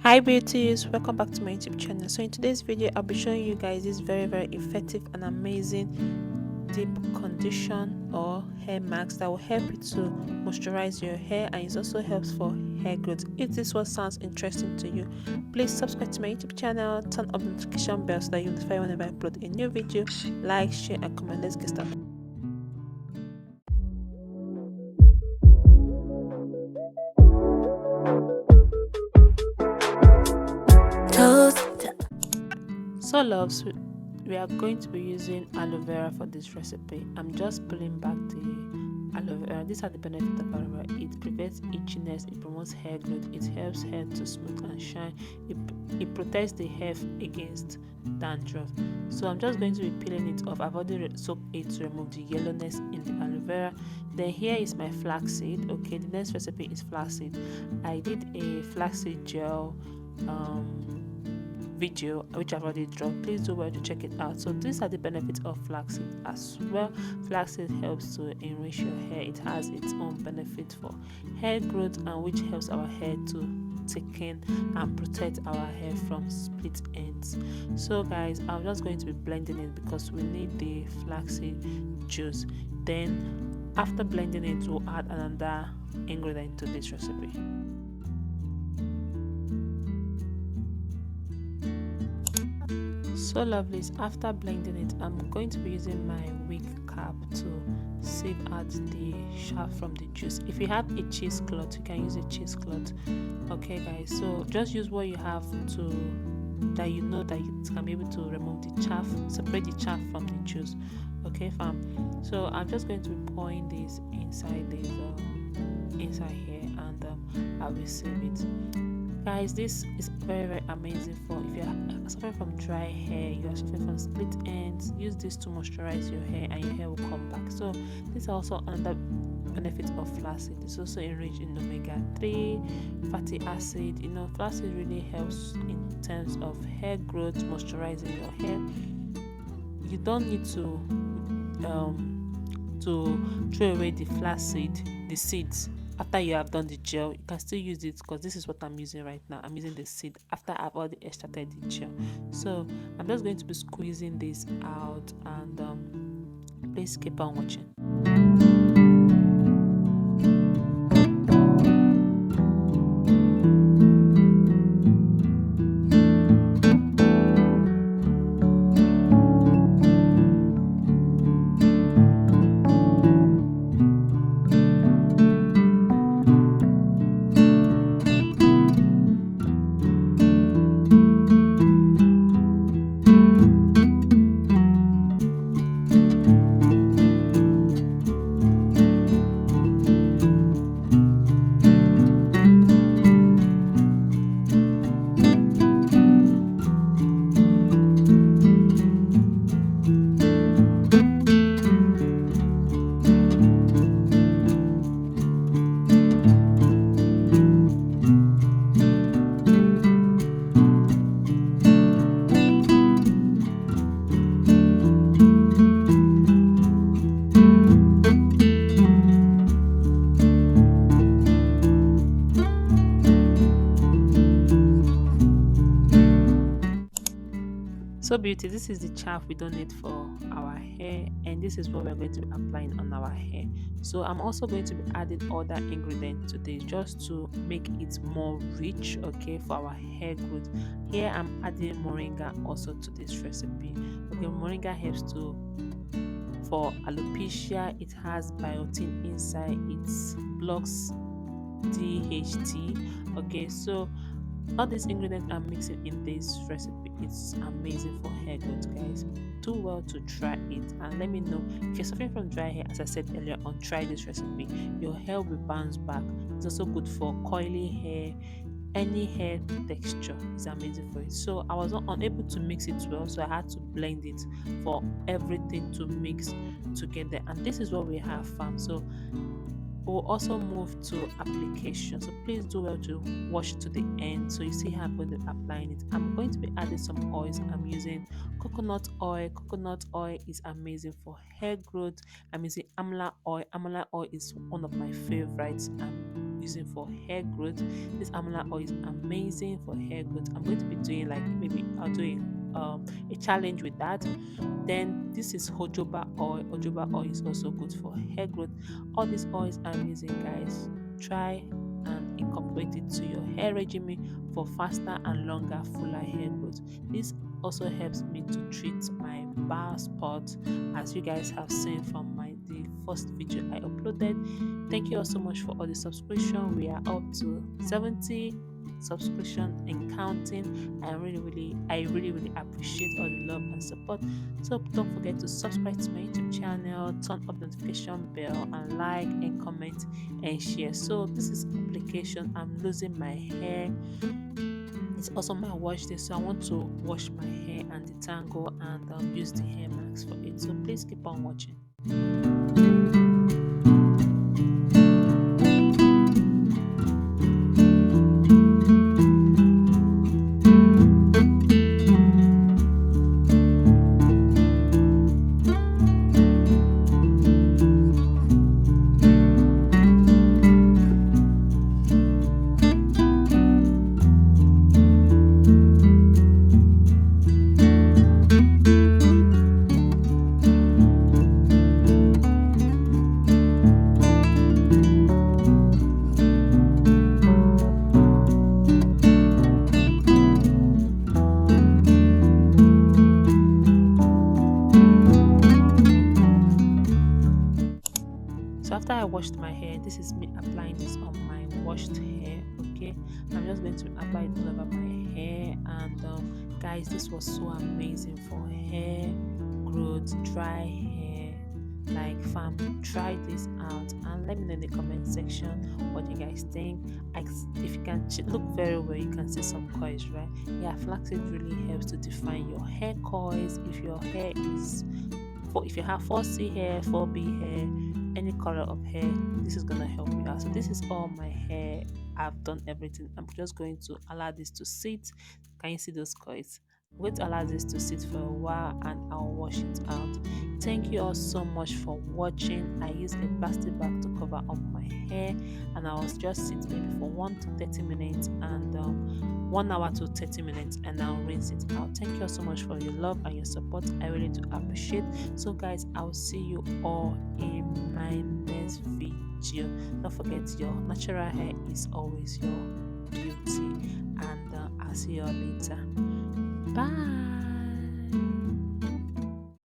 Hi beauties, welcome back to my YouTube channel. So in today's video I'll be showing you guys this very effective and amazing deep condition or hair mask that will help you to moisturize your hair, and it also helps for hair growth. If this one sounds interesting to you, please subscribe to my YouTube channel, turn on the notification bell so that you'll be notified whenever I upload a new video. Like, share and comment. Let's get started. So loves, we are going to be using aloe vera for this recipe. I'm just pulling back the aloe vera. These are the benefits of aloe vera. It prevents itchiness, it promotes hair growth, it helps hair to smooth and shine, it protects the hair against dandruff. So I'm just going to be peeling it off. I've already soaked it to remove the yellowness in the aloe vera. Then here is my flaxseed. Okay, the next recipe is flaxseed. I did a flaxseed gel video which I've already dropped. Please do well to check it out. So these are the benefits of flaxseed as well. Flaxseed helps to enrich your hair. It has its own benefit for hair growth, and which helps our hair to thicken and protect our hair from split ends. So guys, I'm just going to be blending it because we need the flaxseed juice. Then after blending it, we'll add another ingredient to this recipe. So lovelies, after blending it, I'm going to be using my wig cap to sieve out the chaff from the juice. If you have a cheesecloth, you can use a cheesecloth. Okay guys, so just use what you have that you know that you can be able to remove the chaff, separate the chaff from the juice. Okay fam, so I'm just going to be pouring this inside here, and I will save it. Guys, this is very amazing for if you're suffering from dry hair, you are suffering from split ends. Use this to moisturize your hair and your hair will come back. So this is also another benefit of flaxseed. It's also enriched in omega-3 fatty acid. You know, flaxseed really helps in terms of hair growth, moisturizing your hair. You don't need to throw away the flaxseed, the seeds. After you have done the gel, you can still use it, because this is what I'm using right now. I'm using the seed after I've already extracted the gel. So I'm just going to be squeezing this out, and please keep on watching. So beauty, this is the chaff we don't need for our hair, and this is what we're going to be applying on our hair. So I'm also going to be adding other ingredients to this just to make it more rich, okay, for our hair growth. Here I'm adding moringa also to this recipe. Okay, moringa helps for alopecia. It has biotin inside, it blocks DHT. Okay, so all these ingredients I'm mixing in this recipe, it's amazing for hair growth, guys. Do well to try it, and let me know if you're suffering from dry hair. As I said earlier on, try this recipe. Your hair will bounce back. It's also good for coily hair, any hair texture is amazing for it. So I was unable to mix it well, so I had to blend it for everything to mix together, and this is what we have, fam. So we'll also move to application. So please do well to watch to the end so you see how I'm going to be applying it. I'm going to be adding some oils. I'm using coconut oil. Coconut oil is amazing for hair growth. I'm using amla oil. Amla oil is one of my favorites. I'm using for hair growth. This amla oil is amazing for hair growth. I'm going to be doing like maybe I'll do a challenge with that. Then this is jojoba oil. Jojoba oil is also good for hair growth. All these oils I'm using, guys, try and incorporate it to your hair regimen for faster and longer, fuller hair growth. This also helps me to treat my bald spot, as you guys have seen from the first video I uploaded. Thank you all so much for all the subscription. We are up to 70 subscription and counting. I really appreciate all the love and support. So don't forget to subscribe to my YouTube channel, turn up notification bell, and like and comment and share. So this is application. I'm losing my hair. It's also my wash day, so I want to wash my hair and detangle and use the hair mask for it. So please keep on watching. So after I washed my hair, this is me applying this on my washed hair. Okay, I'm just going to apply it all over my hair. And guys, this was so amazing for hair growth, dry hair. Like fam, try this out and let me know in the comment section what you guys think. If you can look very well, you can see some coils, right? Yeah, flaxseed really helps to define your hair coils. If your hair is if you have 4C hair, 4B hair, any color of hair, this is gonna help you out. So this is all my hair. I've done everything. I'm just going to allow this to sit. Can you see those coils? I'm going to allow this to sit for a while and I'll wash it out. Thank you all so much for watching. I used a plastic bag to cover up my hair and I was just sit maybe for 1 to 30 minutes and 1 hour to 30 minutes and I'll rinse it out. Thank you all so much for your love and your support. I really do appreciate. So guys, I'll see you all in my next video. Don't forget, your natural hair is always your beauty, and I'll see you all later. Bye.